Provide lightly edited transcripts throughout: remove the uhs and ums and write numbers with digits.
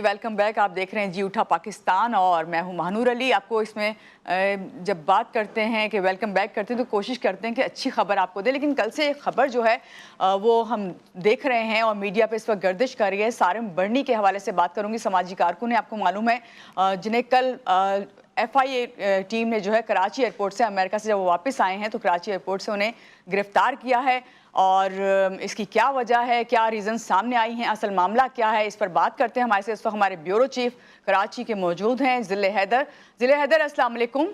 Welcome back. आप देख रहे हैं जी उठा पाकिस्तान और मैं हूं महानूर अली। आपको इसमें जब बात करते हैं कि वेलकम बैक करते हैं तो कोशिश करते हैं कि अच्छी खबर आपको दे, लेकिन कल से एक खबर जो है वो हम देख रहे हैं और मीडिया पे इस वक्त गर्दिश कर रही है। सारिम बर्नी के हवाले से बात करूंगी। समाजी कारकुन है, आपको मालूम है, जिन्हें कल FIA टीम ने जो है कराची एयरपोर्ट से, अमेरिका से जब वो वापस आए हैं तो कराची एयरपोर्ट से उन्हें गिरफ्तार किया है। और इसकी क्या वजह है, क्या रीज़न सामने आई हैं, असल मामला क्या है, इस पर बात करते हैं। हमारे से इस वक्त हमारे ब्यूरो चीफ कराची के मौजूद हैं, ज़िले हैदर। ज़िले हैदर, अस्सलाम वालेकुम।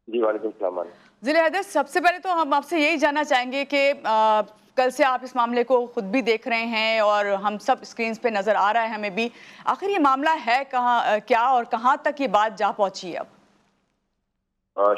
जी वालेकुम सलाम। ज़िले हैदर, सबसे पहले तो हम आपसे यही जानना चाहेंगे कि कल से आप इस मामले को खुद भी देख रहे हैं और हम सब स्क्रीन पे नज़र आ रहा है हमें भी, आखिर ये मामला है कहाँ, क्या और कहाँ तक ये बात जा पहुंची है अब?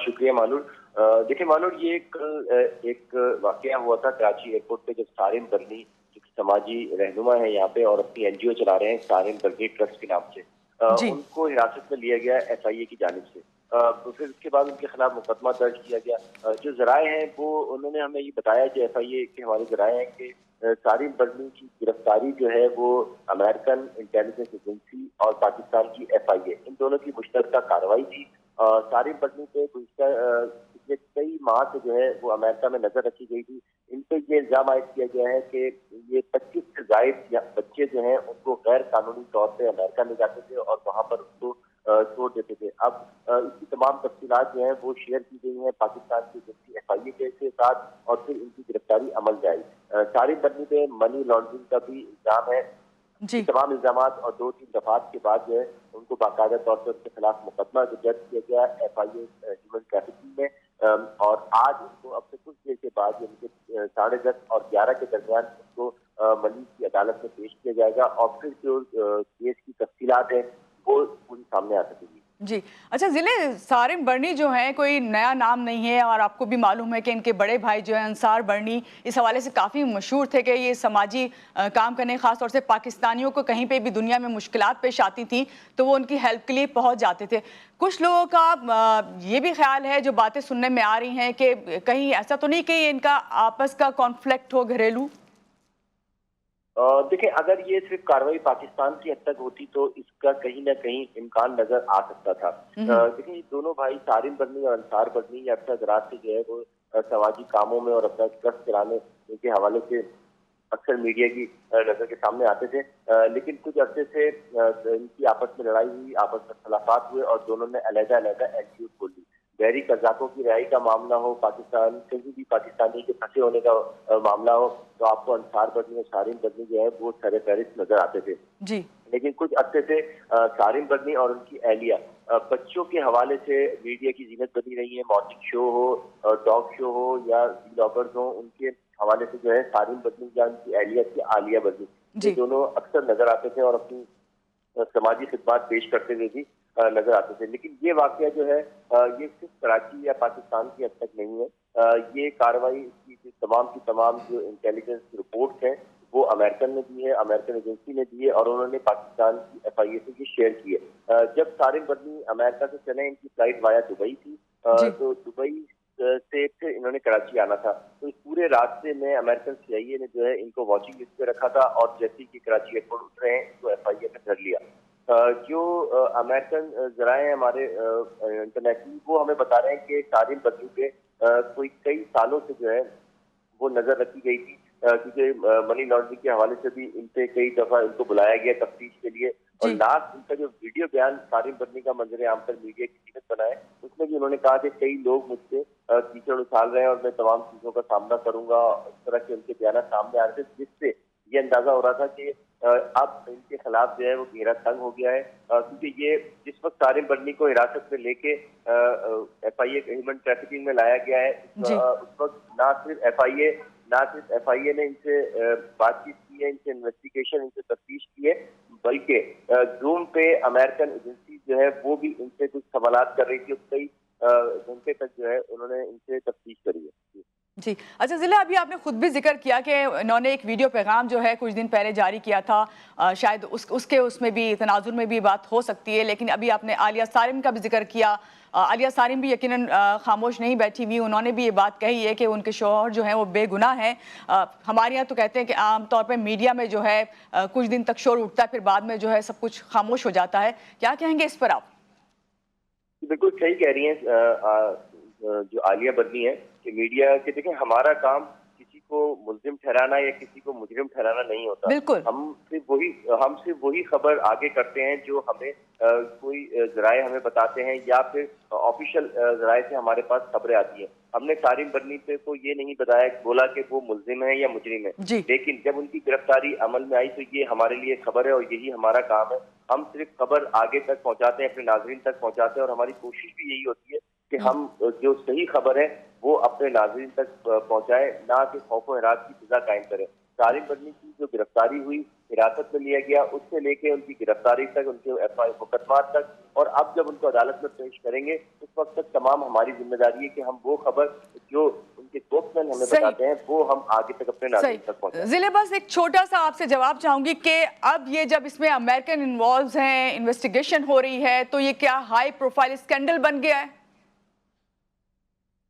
शुक्रिया मालूर। देखिए मालूर, ये कल एक वाकया हुआ था कराची एयरपोर्ट पे, जब सारिम बर्नी जो समाजी रहनुमा है यहाँ पे और अपनी NGO चला रहे हैं सारिम बर्नी ट्रस्ट के नाम से, उनको हिरासत में लिया गया FIA की जानिब से। तो फिर उसके बाद उनके खिलाफ मुकदमा दर्ज किया गया। जो जराए हैं वो उन्होंने हमें ये बताया कि FIA के हमारे जराए हैं कि सारिम बर्नी की गिरफ्तारी जो है वो अमेरिकन इंटेलिजेंस एजेंसी और पाकिस्तान की FIA, इन दोनों की मुश्तरका कार्रवाई थी। सारिम बर्नी पे पिछले कई माह से जो है वो अमेरिका में नजर रखी गई थी। इन पे ये इल्जाम आयद किया गया है कि ये 25 से ज्यादा बच्चे जो हैं उनको गैर कानूनी तौर पे अमेरिका ले जाते थे और वहां पर उनको छोड़ देते थे। अब इसकी तमाम तफसीलात जो है वो शेयर की गई हैं पाकिस्तान की एजेंसी FIA के साथ और फिर इनकी गिरफ्तारी अमल में आई। सारिम बर्नी पे मनी लॉन्ड्रिंग का भी इल्जाम है। तमाम इल्जाम और 2-3 दफात के बाद जो है उनको बाकायदा तौर पर उनके खिलाफ मुकदमा दर्ज किया गया FIA ह्यूमन ट्रैफिकिंग में। और आज उनको अब से कुछ देर के बाद उनके 10:30 और 11 के दरमियान उनको मनी की अदालत में पेश किया जाएगा और फिर जो केस की तफसीलात है वो पूरी सामने आ सकेगी। जी, अच्छा ज़िले, सारिम बर्नी जो हैं कोई नया नाम नहीं है और आपको भी मालूम है कि इनके बड़े भाई जो हैं अंसार बर्नी इस हवाले से काफ़ी मशहूर थे कि ये समाजी काम करने, ख़ास तौर से पाकिस्तानियों को कहीं पे भी दुनिया में मुश्किलात पेश आती थी तो वो उनकी हेल्प के लिए पहुंच जाते थे। कुछ लोगों का ये भी ख्याल है, जो बातें सुनने में आ रही हैं, कि कहीं ऐसा तो नहीं कि इनका आपस का कॉन्फ्लिक्ट हो घरेलू? देखिए, अगर ये सिर्फ कार्रवाई पाकिस्तान की हद तक होती तो इसका कहीं ना कहीं इम्कान नजर आ सकता था। देखिए, दोनों भाई सारिम बर्नी और अंसार बर्नी अक्सर दराज से जो है वो समाजी कामों में और अपना ट्रस्ट चलाने के हवाले से अक्सर मीडिया की नजर के सामने आते थे। लेकिन कुछ अरसे से इनकी आपस में लड़ाई हुई, आपस में खिलाफात हुए और दोनों ने अलग-अलग NGO खोल ली। बहरी कज़ाकों की रिहाई का मामला हो, पाकिस्तान कहीं भी पाकिस्तानी के फंसे होने का मामला हो, तो आपको अंसार बर्नी और सारिम बर्नी जो है वो सरे फहरिस्त नजर आते थे। जी। लेकिन कुछ अरसे से सारिम बर्नी और उनकी एहलिया बच्चों के हवाले से मीडिया की जीनत बनी रही है। मॉर्निंग शो हो, टॉक शो हो या व्लॉगर्स हो, उनके हवाले से जो है सारिम बर्नी या उनकी एहलिया की आलिया बर्नी, ये दोनों अक्सर नजर आते थे और अपनी समाजी खिदमत पेश करते हुए भी नजर आते थे। लेकिन ये वाकया जो है ये सिर्फ कराची या पाकिस्तान की हद तक नहीं है। ये कार्रवाई की तमाम जो इंटेलिजेंस रिपोर्ट है वो अमेरिकन ने दी है, अमेरिकन एजेंसी ने दी है और उन्होंने पाकिस्तान की FIA से ये शेयर की है। जब सारिम बर्नी अमेरिका से चले, इनकी फ्लाइट वाया दुबई थी, तो दुबई से फिर इन्होंने कराची आना था। तो इस पूरे रास्ते में अमेरिकन CIA ने जो है इनको वॉचिंग लिस्ट पे रखा था और जैसे ही कराची एयरपोर्ट उतरे हैं इनको FIA में धर लिया। जो अमेरिकन जराए हैं हमारे इंटरनेशनल, वो हमें बता रहे हैं कि सारिम बर्नी पे कोई कई सालों से जो है वो नजर रखी गई थी, क्योंकि मनी लॉन्ड्रिंग के हवाले से भी इनसे कई दफा इनको बुलाया गया तफ्तीश के लिए। और लास्ट इनका जो वीडियो बयान सारिम बर्नी का मंजर आम पर मीडिया की जीनत बना है, उसमें भी उन्होंने कहा कि कई लोग मुझसे कीचड़ उछाल रहे हैं और मैं तमाम चीजों का सामना करूंगा। इस तरह के उनके बयान सामने आ रहे थे, जिससे ये अंदाजा हो रहा था कि अब इनके खिलाफ जो है वो घेरा तंग हो गया है। क्योंकि ये जिस वक्त सारिम बर्नी को हिरासत में लेके FIA ह्यूमन ट्रैफिकिंग में लाया गया है, उस वक्त ना सिर्फ FIA ने इनसे बातचीत की है, इनसे इन्वेस्टिगेशन, इनसे तफ्तीश की है, बल्कि जूम पे अमेरिकन एजेंसी जो है वो भी इनसे कुछ सवालात कर रही थी। कई घंटे तक जो है उन्होंने इनसे तफ्तीश करी है। जी। अच्छा ज़िला, अभी आपने खुद भी जिक्र किया कि इन्होंने एक वीडियो पैगाम जो है कुछ दिन पहले जारी किया था, शायद उसमें भी तनाजुर में भी बात हो सकती है, लेकिन अभी आपने आलिया सारिम का भी जिक्र किया। आलिया सारिम भी यकीनन खामोश नहीं बैठी हुई, उन्होंने भी ये बात कही है कि उनके शौहर जो हैं वो बेगुनाह हैं। हमारे यहाँ तो कहते हैं कि आमतौर पर मीडिया में जो है कुछ दिन तक शोर उठता है, फिर बाद में जो है सब कुछ खामोश हो जाता है। क्या कहेंगे इस पर आप? बिल्कुल सही कह रही हैं जो आलिया बदनी है कि मीडिया के, देखें हमारा काम किसी को मुल्जिम ठहराना या किसी को मुजरिम ठहराना नहीं होता। बिल्कुल। हम सिर्फ वही खबर आगे करते हैं जो हमें कोई जराए हमें बताते हैं या फिर ऑफिशियल जराए से हमारे पास खबरें आती हैं। हमने सारिम बदनी पे को ये नहीं बताया, बोला कि वो मुल्जिम है या मुजरिम है, लेकिन जब उनकी गिरफ्तारी अमल में आई तो ये हमारे लिए खबर है और यही हमारा काम है। हम सिर्फ खबर आगे तक पहुंचाते हैं, अपने नाजरीन तक पहुंचाते हैं और हमारी कोशिश भी यही होती है कि हम जो सही खबर है वो अपने नाजरीन तक पहुंचाए, ना कि खौफ और हिरास की फिजा कायम करें। सारिम बदनी की जो गिरफ्तारी हुई, हिरासत में लिया गया, उससे लेके उनकी गिरफ्तारी तक, उनके मुकदमा तक, और अब जब उनको अदालत में पेश करेंगे उस वक्त तक तमाम हमारी जिम्मेदारी है कि हम वो खबर जो उनके स्पोक्समैन हमें बताते हैं वो हम आगे तक अपने नाज़रीन तक पहुंचाएं। जिले, बस एक छोटा सा आपसे जवाब चाहूंगी कि अब ये जब इसमें अमेरिकन इन्वॉल्व हैं, इन्वेस्टिगेशन हो रही है, तो ये क्या हाई प्रोफाइल स्कैंडल बन गया है?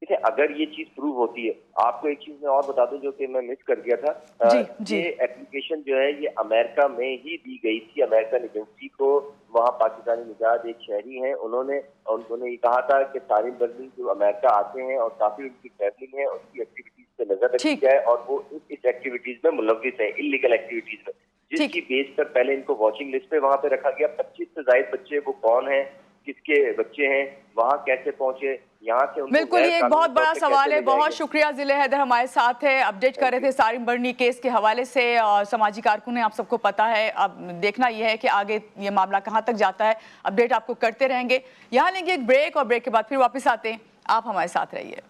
देखिए, अगर ये चीज प्रूव होती है, आपको एक चीज मैं और बता दूं जो कि मैं मिस कर गया था। जी। ये एप्लीकेशन जो है ये अमेरिका में ही दी गई थी, अमेरिकन एजेंसी को। वहाँ पाकिस्तानी निजात एक शहरी हैं, उन्होंने ये कहा था कि सारिम बदनी जो अमेरिका आते हैं और काफी उनकी ट्रैवलिंग है, उनकी एक्टिविटीज पे नजर रखी जाए और वो इस एक्टिविटीज में मुलव्विस है, इलीगल एक्टिविटीज में, जिसकी बेस पर पहले इनको वॉचिंग लिस्ट पे वहाँ पे रखा गया। 25 से ज्यादा बच्चे, वो कौन है, किसके बच्चे हैं, वहाँ कैसे पहुंचे, यहाँ से बिल्कुल, ये एक बहुत बड़ा सवाल है। बहुत शुक्रिया, जिले हैदर हमारे साथ है, अपडेट कर रहे थे सारिम बदनी केस के हवाले से। और समाजी कारकुन है, आप सबको पता है। अब देखना यह है कि आगे ये मामला कहाँ तक जाता है, अपडेट आपको करते रहेंगे। यहाँ लेंगे एक ब्रेक और ब्रेक के बाद फिर वापस आते हैं, आप हमारे साथ रहिए।